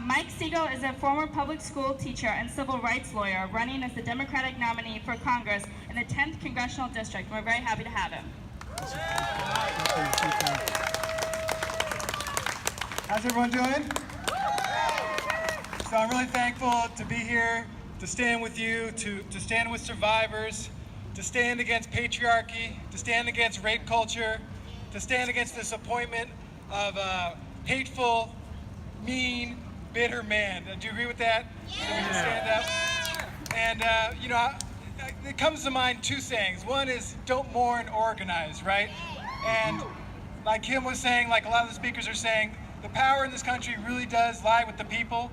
Mike Siegel is a former public school teacher and civil rights lawyer running as the Democratic nominee for Congress in the 10th Congressional District. We're very happy to have him. How's everyone doing? So I'm really thankful to be here, to stand with you, to stand with survivors, to stand against patriarchy, to stand against rape culture, to stand against this appointment of a hateful, mean, bitter man. Do you agree with that? Yeah. Stand up. And it comes to mind two things. One is don't mourn, organize, right? And like Kim was saying, like a lot of the speakers are saying, the power in this country really does lie with the people,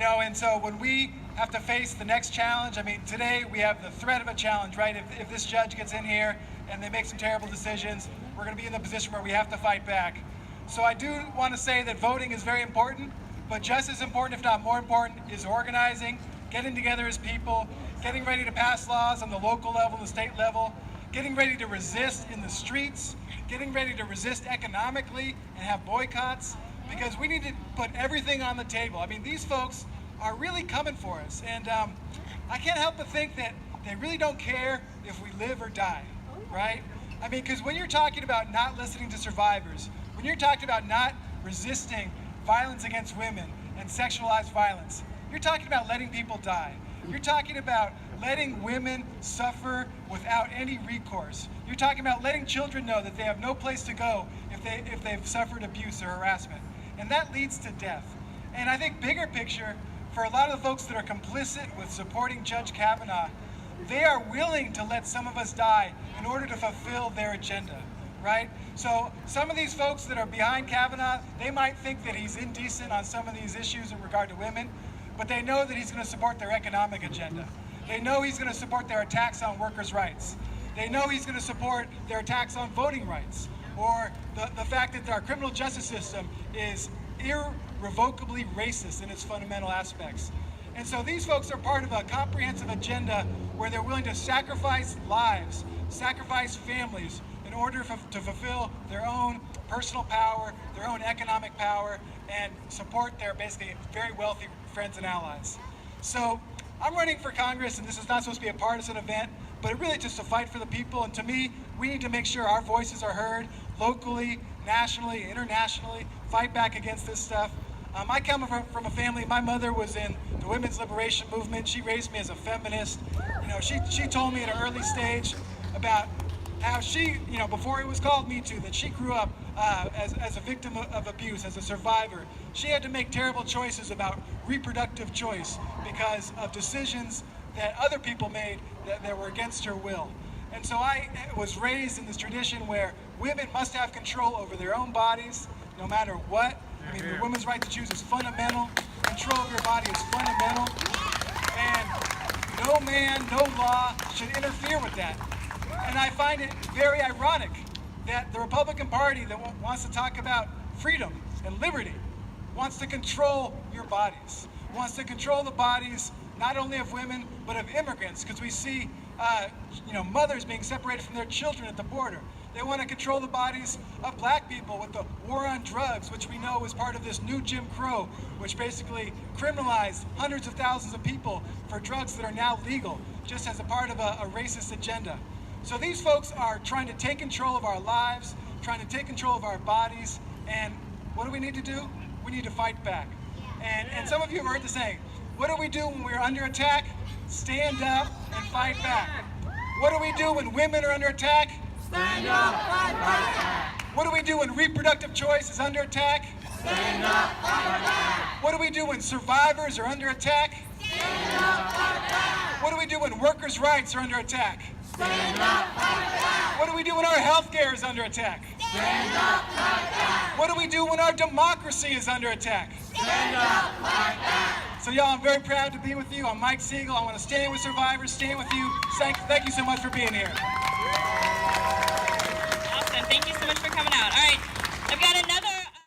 and so when we have to face the next challenge, I mean, today we have the threat of a challenge, right? If this judge gets in here and they make some terrible decisions, we're going to be in the position where we have to fight back. So I do want to say that voting is very important, but just as important, if not more important, is organizing, getting together as people, getting ready to pass laws on the local level, the state level, getting ready to resist in the streets, getting ready to resist economically and have boycotts, because we need to put everything on the table. I mean, these folks are really coming for us, and I can't help but think that they really don't care if we live or die, right? I mean, because when you're talking about not listening to survivors, when you're talking about not resisting violence against women and sexualized violence, you're talking about letting people die. You're talking about letting women suffer without any recourse. You're talking about letting children know that they have no place to go if they've suffered abuse or harassment. And that leads to death. And I think bigger picture, for a lot of the folks that are complicit with supporting Judge Kavanaugh, they are willing to let some of us die in order to fulfill their agenda, right? So some of these folks that are behind Kavanaugh, they might think that he's indecent on some of these issues in regard to women, but they know that he's going to support their economic agenda. They know he's going to support their attacks on workers' rights. They know he's going to support their attacks on voting rights, or the fact that our criminal justice system is irrevocably racist in its fundamental aspects. And so these folks are part of a comprehensive agenda where they're willing to sacrifice lives, sacrifice families in order to fulfill their own personal power, their own economic power, and support their basically very wealthy friends and allies. So I'm running for Congress, and this is not supposed to be a partisan event, but really just to fight for the people. And to me, we need to make sure our voices are heard locally, nationally, internationally, fight back against this stuff. I come from a family, my mother was in the women's liberation movement. She raised me as a feminist. She told me at an early stage about how she, before it was called Me Too, that she grew up as a victim of abuse, as a survivor. She had to make terrible choices about reproductive choice because of decisions that other people made that were against her will. And so I was raised in this tradition where women must have control over their own bodies, no matter what. I mean, the woman's right to choose is fundamental. Control of your body is fundamental. And no man, no law should interfere with that. And I find it very ironic that the Republican Party that wants to talk about freedom and liberty wants to control your bodies, wants to control the bodies not only of women, but of immigrants, because we see mothers being separated from their children at the border. They want to control the bodies of black people with the war on drugs, which we know is part of this new Jim Crow, which basically criminalized hundreds of thousands of people for drugs that are now legal, just as a part of a racist agenda. So these folks are trying to take control of our lives, trying to take control of our bodies, and what do we need to do? We need to fight back. And some of you have heard the saying, what do we do when we're under attack? Stand up and fight back. What do we do when women are under attack? Stand up, fight back. What do we do when reproductive choice is under attack? Stand up, fight back. What do we do when survivors are under attack? Stand up, fight back. What do we do when workers' rights are under attack? Stand up, fight back. What do we do when our health care is under attack? Stand up, fight back. What do we do when our democracy is under attack? Stand up, fight back. So y'all, I'm very proud to be with you. I'm Mike Siegel. I want to stand with survivors, stand with you. Thank you so much for being here. Awesome. Thank you so much for coming out. All right. I've got another